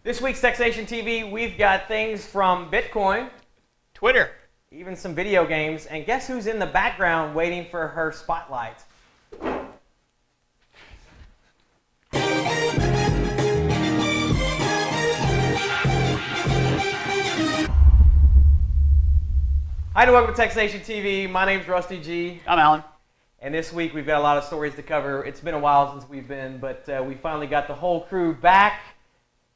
This week's txtNationTV, we've got things from Bitcoin, Twitter, even some video games, and guess who's in the background waiting for her spotlight? Hi and welcome to txtNationTV. My name's Rusty G. I'm Alan. And this week we've got a lot of stories to cover. It's been a while since we've been, but we finally got the whole crew back.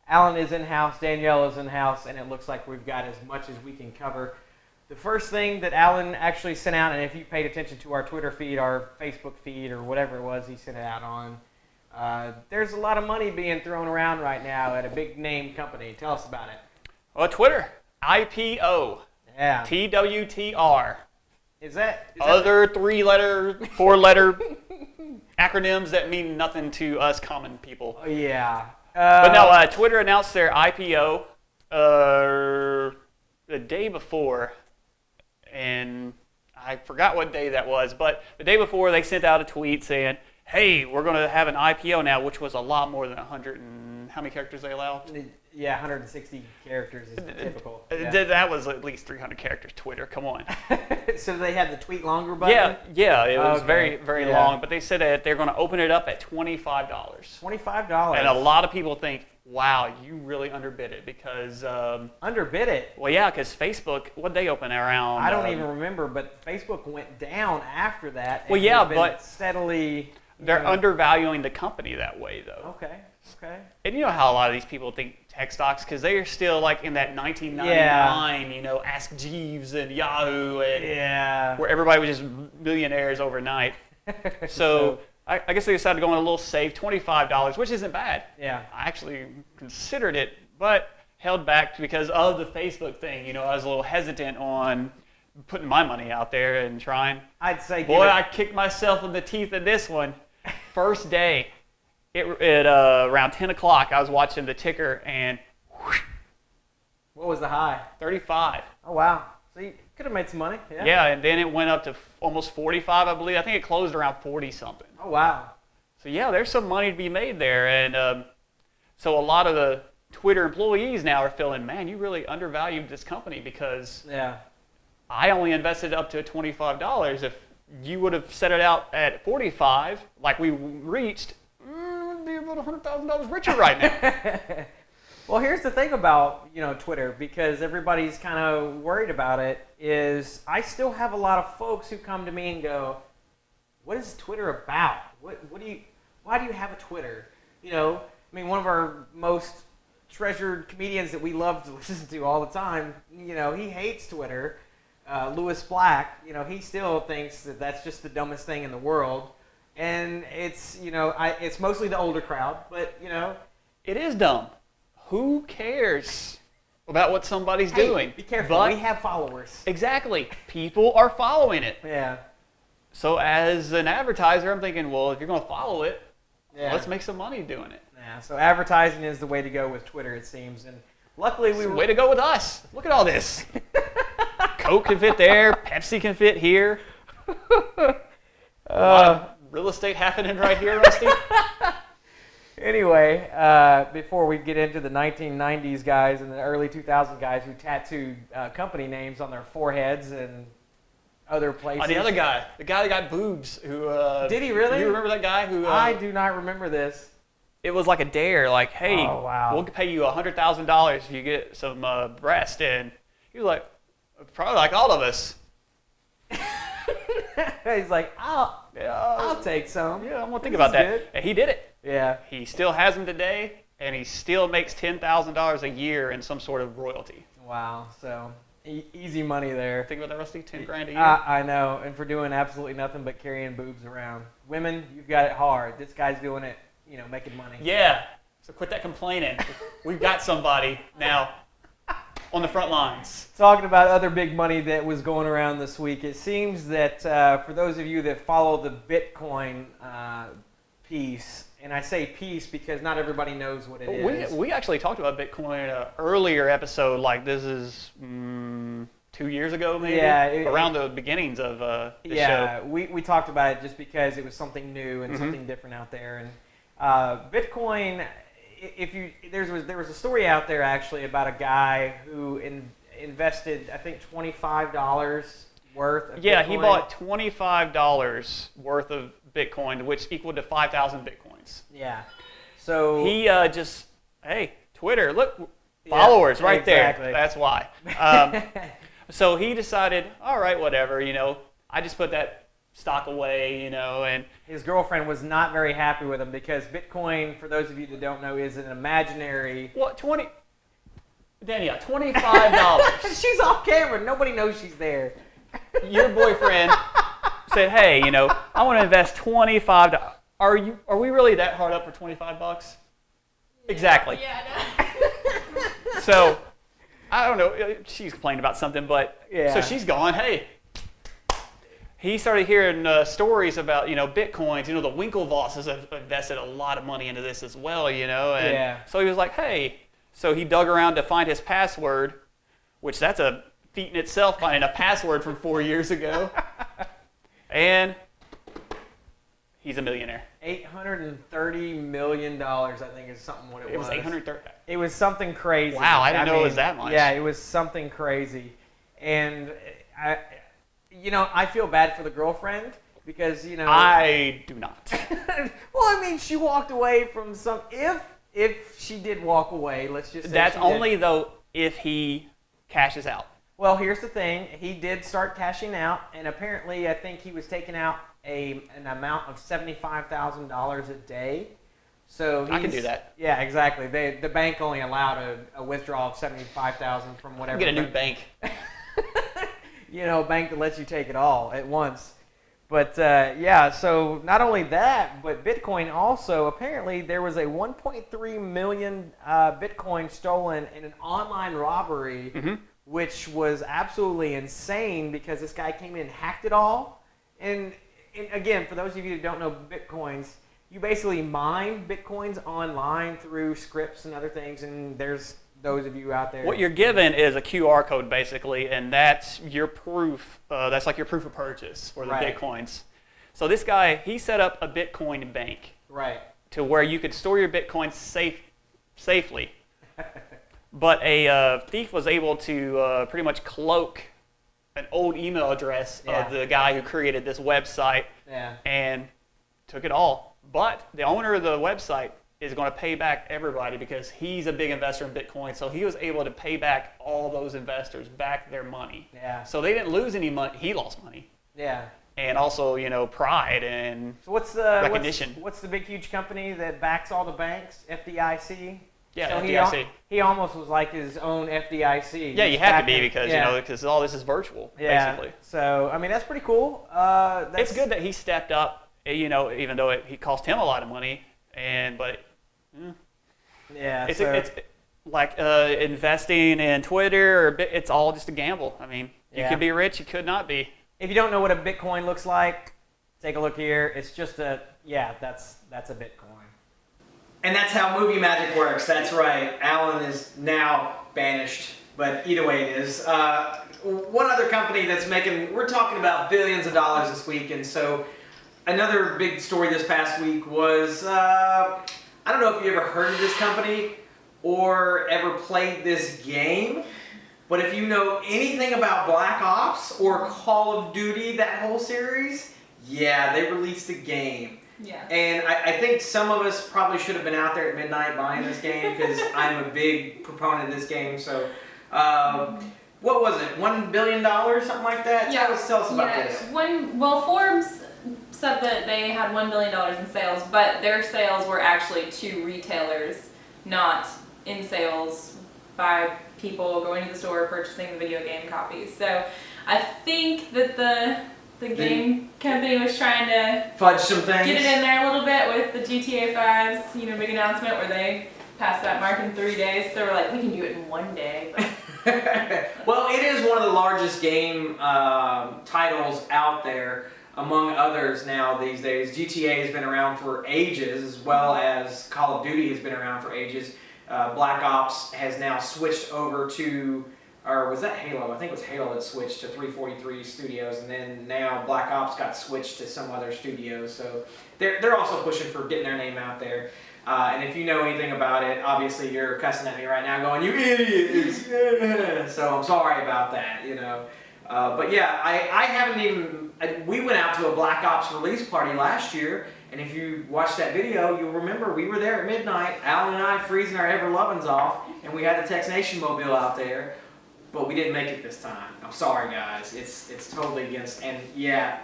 Alan is in-house, Danielle is in-house, and it looks like we've got as much as we can cover. The first thing that Alan actually sent out, and if you paid attention to our Twitter feed, our Facebook feed, or whatever it was he sent it out on, there's a lot of money being thrown around right now at a big name company. Tell us about it. Well, Twitter, IPO, Yeah. TWTR. Is that Other three-letter, four-letter acronyms that mean nothing to us common people. Yeah. But no, Twitter announced their IPO the day before, and I forgot what day that was, but the day before they sent out a tweet saying, hey, we're going to have an IPO now, which was a lot more than 100 and how many characters they allowed? Yeah, 160 characters is typical. Yeah. That was at least 300 characters, Twitter, come on. So they had the tweet longer button? Yeah, it was very, Okay. very Yeah. long, but they said that they're going to open it up at $25. $25. And a lot of people think, wow, you really underbid it because... Underbid it? Well, yeah, because Facebook, what'd they open around? I don't even remember, but Facebook went down after that. And Well, yeah, has been but steadily... They're undervaluing the company that way, though. Okay. And you know how a lot of these people think tech stocks, because they are still like in that 1999, you know, Ask Jeeves and Yahoo, and where everybody was just millionaires overnight. So I guess they decided to go on a little safe, $25, which isn't bad. Yeah. I actually considered it, but held back because of the Facebook thing. You know, I was a little hesitant on putting my money out there and trying. I'd say... Boy, I kicked myself in the teeth in this one. First day, around 10 o'clock, I was watching the ticker, and whoosh, What was the high? 35. Oh, wow. So you could have made some money. Yeah. Yeah, and then it went up to almost 45, I believe. I think it closed around 40-something. Oh, wow. So, yeah, there's some money to be made there. And so a lot of the Twitter employees now are feeling, man, you really undervalued this company because I only invested up to $25. If you would have set it out at 45, like we reached, we'd be about $100,000 richer right now. Well, here's the thing about, Twitter, because everybody's kind of worried about it, is I still have a lot of folks who come to me and go, what is Twitter about? Why do you have a Twitter? One of our most treasured comedians that we love to listen to all the time, he hates Twitter. Lewis Black, he still thinks that that's just the dumbest thing in the world. And it's, it's mostly the older crowd, but, It is dumb. Who cares about what somebody's doing? Be careful. We have followers. Exactly. People are following it. Yeah. So as an advertiser, I'm thinking, well, if you're going to follow it, let's make some money doing it. Yeah. So advertising is the way to go with Twitter, it seems. And luckily we were... Way to go with us. Look at all this. Coke can fit there. Pepsi can fit here. Real estate happening right here, Rusty. Anyway, before we get into the 1990s guys and the early 2000 guys who tattooed company names on their foreheads and other places. Oh, the other guy, the guy that got boobs. Who did he really? You remember that guy who? I do not remember this. It was like a dare, like, hey, we'll pay you $100,000 if you get some breast, and he was like, probably like all of us. He's like, I'll take some. Yeah, I'm gonna think about that. Good. And he did it. Yeah. He still has them today, and he still makes $10,000 a year in some sort of royalty. Wow. So easy money there. Think about that, Rusty. 10 grand a year. I know, and for doing absolutely nothing but carrying boobs around. Women, you've got it hard. This guy's doing it, making money. Yeah. So quit that complaining. We've got somebody now on the front lines. Talking about other big money that was going around this week, it seems that for those of you that follow the Bitcoin piece, and I say piece because not everybody knows what it is. We actually talked about Bitcoin in an earlier episode, like this is 2 years ago maybe? Yeah. Around the beginnings of the show. Yeah, we talked about it just because it was something new and something different out there. And Bitcoin, there was a story out there actually about a guy who invested, I think, $25 worth of Yeah, Bitcoin. he bought $25 worth of Bitcoin, which equaled to 5,000 Bitcoins. Yeah. So he hey, Twitter, look, followers right exactly. there. That's why. So he decided, all right, whatever, I just put that stock away, and his girlfriend was not very happy with him because Bitcoin, for those of you that don't know, is an imaginary. What, Danielle, $25. She's off camera. Nobody knows she's there. Your boyfriend said, hey, I want to invest $25. Are we really that hard up for $25? Yeah. Exactly. Yeah, no. So, I don't know. She's complaining about something, but yeah. So she's gone, hey. He started hearing stories about, Bitcoins. The Winklevosses have invested a lot of money into this as well, and yeah. So he was like, hey. So he dug around to find his password, which that's a feat in itself, finding a password from 4 years ago. And he's a millionaire. $830 million, I think, is something what it was. It was 830. It was something crazy. Wow, I didn't know it was that much. Yeah, it was something crazy. And I feel bad for the girlfriend because, I do not. Well, she walked away from some. If she did walk away, let's just say that's only though if he cashes out. Well, here's the thing. He did start cashing out, and apparently I think he was taking out an amount of $75,000 a day. So I can do that. Yeah, exactly. The bank only allowed a withdrawal of $75,000 from whatever. Get a new bank. A bank that lets you take it all at once. But so not only that, but Bitcoin also, apparently there was a 1.3 million Bitcoin stolen in an online robbery, which was absolutely insane because this guy came in and hacked it all. And again, for those of you who don't know Bitcoins, you basically mine Bitcoins online through scripts and other things, and there's those of you out there. What you're given is a QR code, basically, and that's your proof. That's like your proof of purchase for the Bitcoins. So this guy, he set up a Bitcoin bank. Right. To where you could store your Bitcoins safely. But a thief was able to pretty much cloak an old email address of the guy who created this website and took it all. But the owner of the website is going to pay back everybody because he's a big investor in Bitcoin. So he was able to pay back all those investors back their money. Yeah. So they didn't lose any money. He lost money. Yeah. And also, pride and recognition. What's the big, huge company that backs all the banks? FDIC? Yeah, so FDIC. He almost was like his own FDIC. Yeah, you have to be because, because all this is virtual, basically. So, that's pretty cool. It's good that he stepped up, even though he cost him a lot of money. It's like investing in Twitter, it's all just a gamble. You could be rich, you could not be. If you don't know what a Bitcoin looks like, take a look here. It's just that's a Bitcoin. And that's how movie magic works. That's right. Alan is now banished, but either way it is. One other company we're talking about billions of dollars this week, and so another big story this past week was, I don't know if you ever heard of this company or ever played this game, but if you know anything about Black Ops or Call of Duty, that whole series, they released a game. Yeah. And I think some of us probably should have been out there at midnight buying this game because I'm a big proponent of this game. So, what was it? $1 billion, something like that? Yeah. Tell us about this. Forbes said that they had $1 billion in sales, but their sales were actually to retailers, not in sales by people going to the store purchasing the video game copies. So I think that the game company was trying to fudge some things. Get it in there a little bit with the GTA 5's, big announcement where they passed that mark in 3 days. They were like, we can do it in 1 day. Well, it is one of the largest game titles out there, among others now these days. GTA has been around for ages, as well as Call of Duty has been around for ages. Black Ops has now switched over to or was that Halo? I think it was Halo that switched to 343 Studios, and then now Black Ops got switched to some other studios. So they're also pushing for getting their name out there. And if you know anything about it, obviously you're cussing at me right now, going, "You idiots!" So I'm sorry about that, you know. But yeah, I haven't even. We went out to a Black Ops release party last year, and if you watch that video, you'll remember we were there at midnight, Alan and I freezing our ever-lovins off, and we had the TxtNation mobile out there, but we didn't make it this time. I'm sorry, guys. It's totally against. And yeah,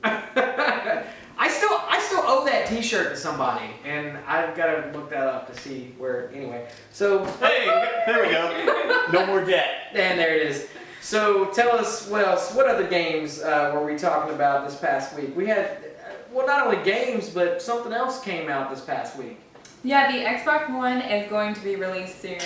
I still owe that T-shirt to somebody, and I've got to look that up to see where. Anyway, so Hey, there we go. No more debt. and there it is. So tell us what else. What other games were we talking about this past week? We had, well, not only games, but something else came out this past week. Yeah, the Xbox One is going to be released soon.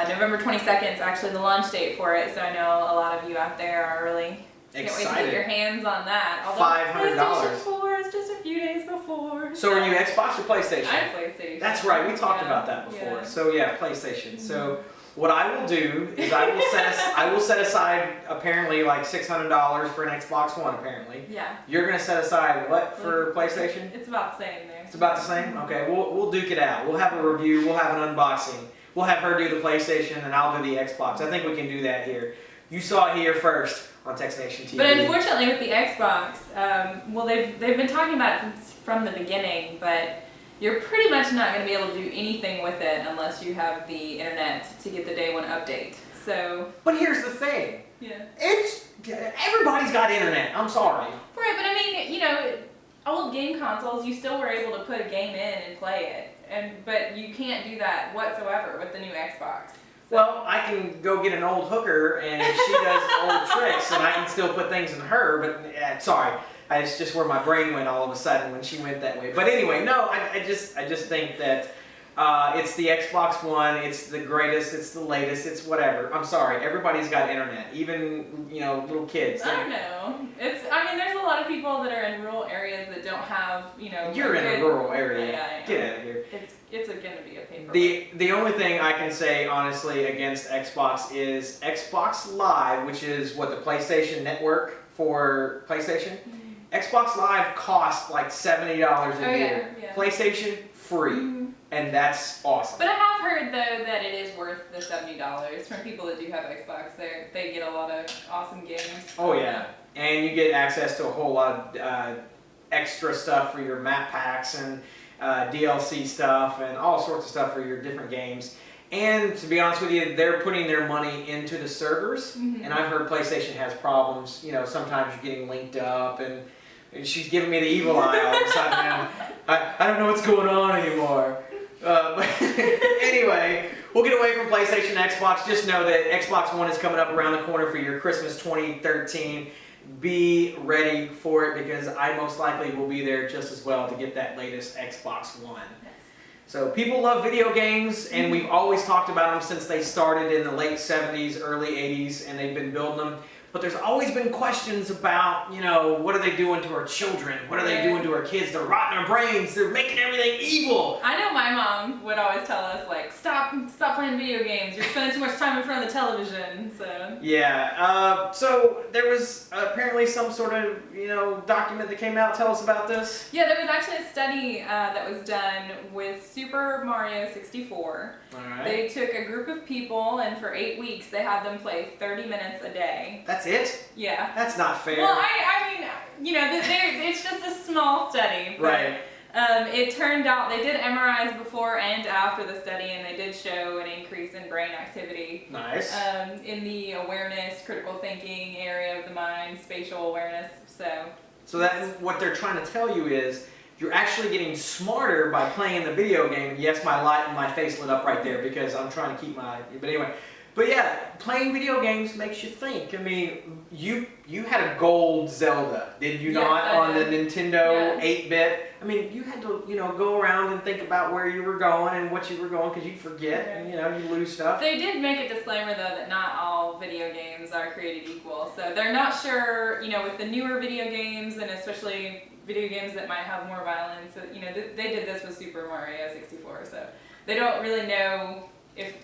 November 22nd is actually the launch date for it, so I know a lot of you out there are really can't wait to get your hands on that. Although $500. PlayStation 4 is just a few days before. So are you Xbox or PlayStation? I'm PlayStation. That's right. We talked about that before. Yeah. So yeah, PlayStation. So what I will do is I will set aside apparently like $600 for an Xbox One. Apparently. Yeah. You're gonna set aside what for PlayStation? It's about the same there. It's about the same? Okay, we'll duke it out. We'll have a review, we'll have an unboxing. We'll have her do the PlayStation and I'll do the Xbox. I think we can do that here. You saw it here first on txtNationTV. But unfortunately with the Xbox, well they've been talking about it from the beginning, but you're pretty much not going to be able to do anything with it unless you have the internet to get the day one update. So. But here's the thing. Yeah. Everybody's got internet. I'm sorry. Right, but I mean, you know, old game consoles, you still were able to put a game in and play it, but you can't do that whatsoever with the new Xbox. So. Well, I can go get an old hooker and she does old tricks, and I can still put things in her. But sorry, it's just where my brain went all of a sudden when she went that way. But anyway, no, I just think that it's the Xbox One. It's the greatest. It's the latest. It's whatever. I'm sorry, everybody's got internet, even little kids. I don't know. I mean, there's a lot of people that are in rural areas that don't have You're in a rural area. Yeah, Get out of here. It's going to be a paper. The only thing I can say honestly against Xbox is Xbox Live, which is what the PlayStation Network for PlayStation. Xbox Live costs like $70 a year. Yeah. PlayStation free, and that's awesome. But I have heard though that it is worth the $70 from people that do have Xbox. They get a lot of awesome games. Oh yeah, and you get access to a whole lot of extra stuff for your map packs and DLC stuff and all sorts of stuff for your different games. And to be honest with you, they're putting their money into the servers, and I've heard PlayStation has problems. Sometimes you're getting linked up, and she's giving me the evil eye all of a sudden. I don't know what's going on anymore. But anyway, we'll get away from PlayStation and Xbox. Just know that Xbox One is coming up around the corner for your Christmas 2013. Be ready for it because I most likely will be there just as well to get that latest Xbox One. So people love video games, and we've always talked about them since they started in the late 70s, early 80s, and they've been building them. But there's always been questions about, what are they doing to our children? What are they doing to our kids? They're rotting our brains. They're making everything evil. I know my mom would always tell us, like, stop playing video games. You're spending too much time in front of the television. So. Yeah. So there was apparently some sort of, document that came out. Tell us about this. Yeah, there was actually a study that was done with Super Mario 64. All right. They took a group of people, and for 8 weeks, they had them play 30 minutes a day. That's it? Yeah. That's not fair. Well, I mean, it's just a small study. But, right. It turned out they did MRIs before and after the study, and they did show an increase in brain activity. Nice. In the awareness, critical thinking area of the mind, spatial awareness. So that what they're trying to tell you is you're actually getting smarter by playing the video game. Yes, my face lit up right there because I'm trying to keep my. But anyway. But yeah, playing video games makes you think. I mean, you had a gold Zelda, did you not, on the Nintendo 8-bit? I mean, you had to, go around and think about where you were going and what you were going because you'd forget and, you lose stuff. They did make a disclaimer, though, that not all video games are created equal. So they're not sure, with the newer video games and especially video games that might have more violence, they did this with Super Mario 64. So they don't really know if,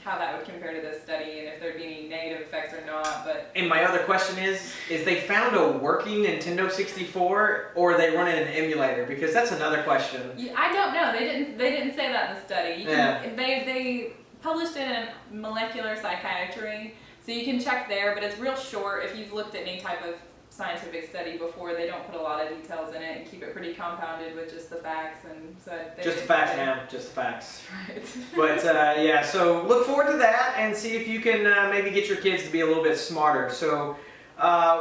how that would compare to this study and if there'd be any negative effects or not. But and my other question is they found a working Nintendo 64 or are they running an emulator? Because that's another question. I don't know. They didn't say that in the study. They published it in Molecular Psychiatry, so you can check there. But it's real short. If you've looked at any type of scientific study before, they don't put a lot of details in it and keep it pretty compounded with just the facts. And so just the facts, ma'am. Just the facts. Right. But yeah, so look forward to that and see if you can maybe get your kids to be a little bit smarter. So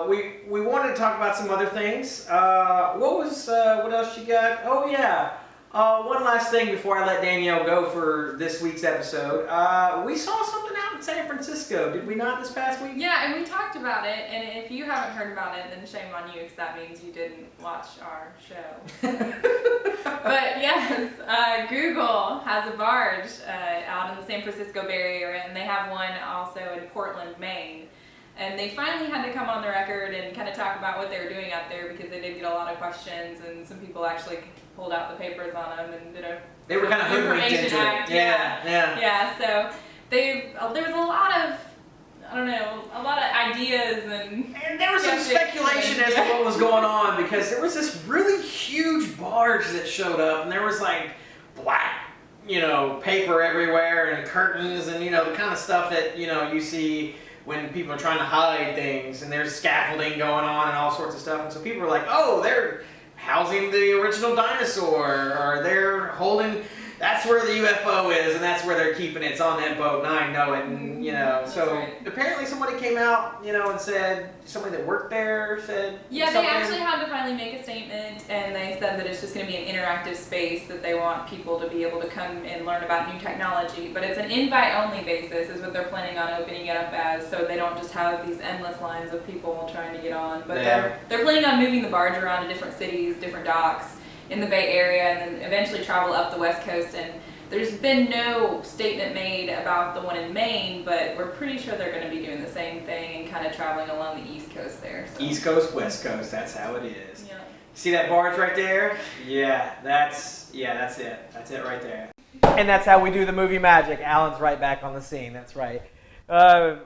we wanted to talk about some other things. What else you got? Oh yeah. One last thing before I let Danielle go for this week's episode. We saw something out in San Francisco, did we not, this past week? Yeah, and we talked about it, and if you haven't heard about it, then shame on you, because that means you didn't watch our show. But yes, Google has a barge out in the San Francisco Bay Area, and they have one also in Portland, Maine. And they finally had to come on the record and kind of talk about what they were doing out there because they did get a lot of questions, and some people actually pulled out the papers on them and did a They were kind of hoodwinked into it. Yeah. So there was a lot of, I don't know, a lot of ideas and there was some speculation as to what was going on because there was this really huge barge that showed up and there was like black, paper everywhere and curtains and, the kind of stuff that, you see when people are trying to hide things and there's scaffolding going on and all sorts of stuff. And so people were like, oh, they're housing the original dinosaur or they're holding, that's where the UFO is and that's where they're keeping it. It's on that boat and I know it. And, so right. Apparently somebody came out, and said, somebody that worked there said Yeah, something. they actually had to finally make a statement and they said that it's just going to be an interactive space that they want people to be able to come and learn about new technology. But it's an invite-only basis is what they're planning on opening it up as, so they don't just have these endless lines of people trying to get on. But they're planning on moving the barge around to different cities, different docks in the Bay Area, and then eventually travel up the West Coast. And there's been no statement made about the one in Maine, but we're pretty sure they're going to be doing the same thing and kind of traveling along the East Coast there. So. East Coast, West Coast, that's how it is. Yeah. See that barge right there? Yeah, that's it. That's it right there. And that's how we do the movie magic. Alan's right back on the scene. That's right. I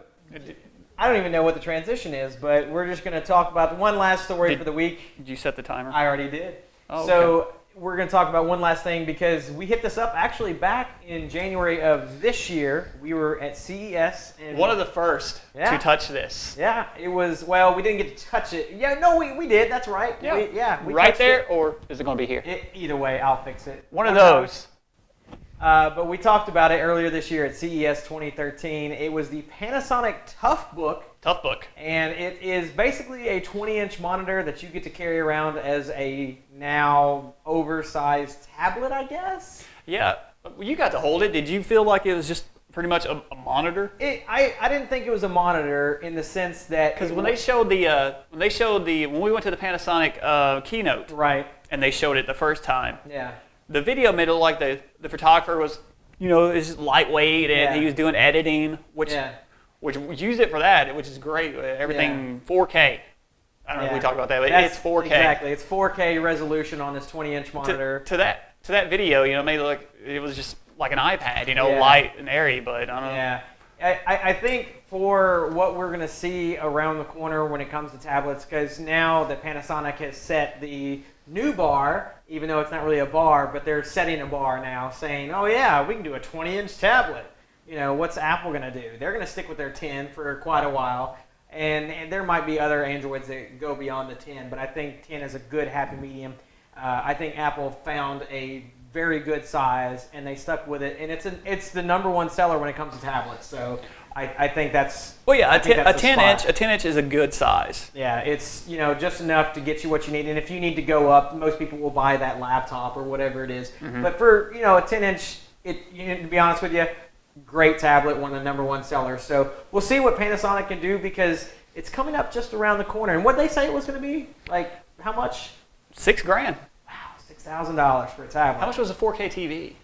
don't even know what the transition is, but we're just going to talk about one last story for the week. Did you set the timer? I already did. Oh, so okay. We're going to talk about one last thing because we hit this up actually back in January of this year. We were at CES. And one of the first to touch this. Yeah, it was, we didn't get to touch it. Yeah, no, we did. That's right. Yeah, we right there, it. or is it going to be here? Either way, I'll fix it. One of those. But we talked about it earlier this year at CES 2013. It was the Panasonic Toughbook. And it is basically a 20-inch monitor that you get to carry around as a now oversized tablet, I guess. Yeah, you got to hold it. Did you feel like it was just pretty much a monitor? I didn't think it was a monitor in the sense that because when we went to the Panasonic keynote, right, and they showed it the first time, yeah, the video made it look like the photographer was is lightweight and he was doing editing, which we used it for that, which is great. Everything 4K. I don't know if we talked about that, but it's 4K. Exactly, it's 4K resolution on this 20-inch monitor. To that video, it made it look it was just like an iPad, light and airy, but I don't know. Yeah, I think for what we're going to see around the corner when it comes to tablets, because now that Panasonic has set the new bar, even though it's not really a bar, but they're setting a bar now, saying, oh yeah, we can do a 20-inch tablet. What's Apple going to do? They're going to stick with their 10 for quite a while, and there might be other Androids that go beyond the 10, but I think 10 is a good happy medium. I think Apple found a very good size, and they stuck with it, and it's the number one seller when it comes to tablets. So I think that's a 10-inch is a good size. Yeah, it's just enough to get you what you need, and if you need to go up, most people will buy that laptop or whatever it is. Mm-hmm. But for a 10-inch, to be honest with you, great tablet, one of the number one sellers. So we'll see what Panasonic can do because it's coming up just around the corner. And what did they say it was going to be? Like how much? $6,000. $6,000 for a tablet. How much was a 4K TV?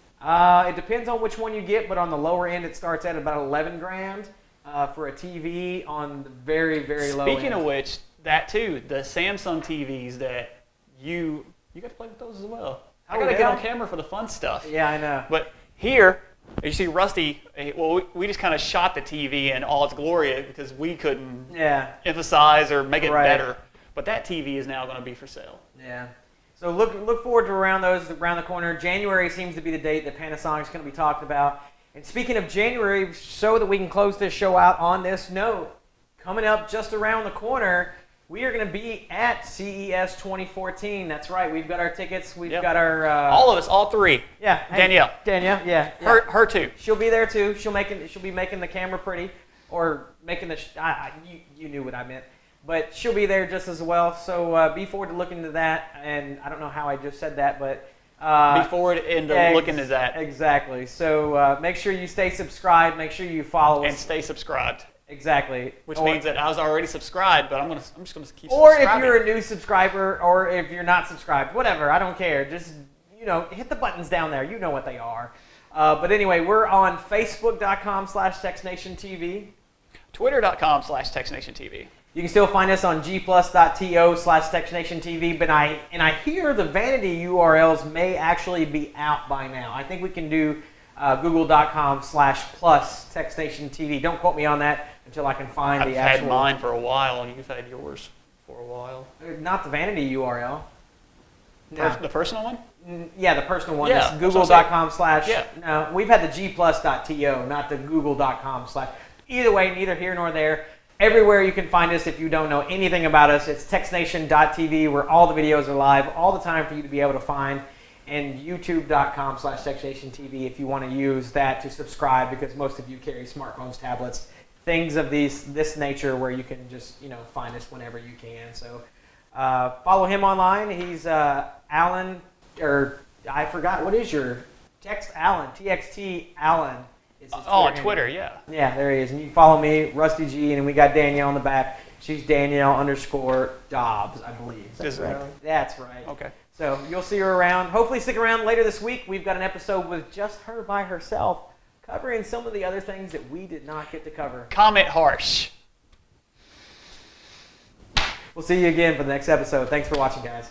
It depends on which one you get, but on the lower end, it starts at about $11,000 for a TV on the very, very low end. Speaking of which, that too, the Samsung TVs that you got to play with those as well. I got to get on camera for the fun stuff. Yeah, I know. But here, You see, Rusty, well, we just kind of shot the TV in all its glory because we couldn't emphasize or make it better. But that TV is now going to be for sale. Yeah. So look forward to around the corner. January seems to be the date that Panasonic's going to be talked about. And speaking of January, so that we can close this show out on this note, coming up just around the corner, we are going to be at CES 2014. That's right. We've got our tickets. We've got our... all of us, all three. Yeah. Danielle. Danielle, yeah. Her too. She'll be there too. She'll be making the camera pretty, or making the... you knew what I meant. But she'll be there just as well. So be forward to looking into that. And I don't know how I just said that, but... be forward into looking at that. Exactly. So make sure you stay subscribed. Make sure you follow us. And stay subscribed. Exactly. Which means that I was already subscribed, but I'm just going to keep subscribing. Or if you're a new subscriber, or if you're not subscribed, whatever, I don't care. Just, hit the buttons down there. You know what they are. But anyway, we're on Facebook.com/txtNationTV. Twitter.com/txtNationTV. You can still find us on gplus.to/txtNationTV, but I hear the vanity URLs may actually be out by now. I think we can do google.com/plus/txtNationTV. Don't quote me on that until I can find the actual... I've had mine for a while, and you've had yours for a while. Not the vanity URL. No. The personal one? Yeah, the personal one is google.com/... No, we've had the gplus.to, not the google.com/... Either way, neither here nor there. Everywhere you can find us if you don't know anything about us, it's txtNation.tv, where all the videos are live all the time for you to be able to find, and youtube.com/txtNationTV if you want to use that to subscribe, because most of you carry smartphones, tablets, things of this nature where you can just find us whenever you can. So follow him online. He's Alan, or I forgot, what is your text? Alan, TXT Alan. On Twitter, yeah. Yeah, there he is. And you can follow me, Rusty G, and we got Danielle on the back. She's Danielle_Dobbs, I believe. Is that right? That's right. Okay. So you'll see her around. Hopefully stick around later this week. We've got an episode with just her by herself, covering some of the other things that we did not get to cover. Comment harsh. We'll see you again for the next episode. Thanks for watching, guys.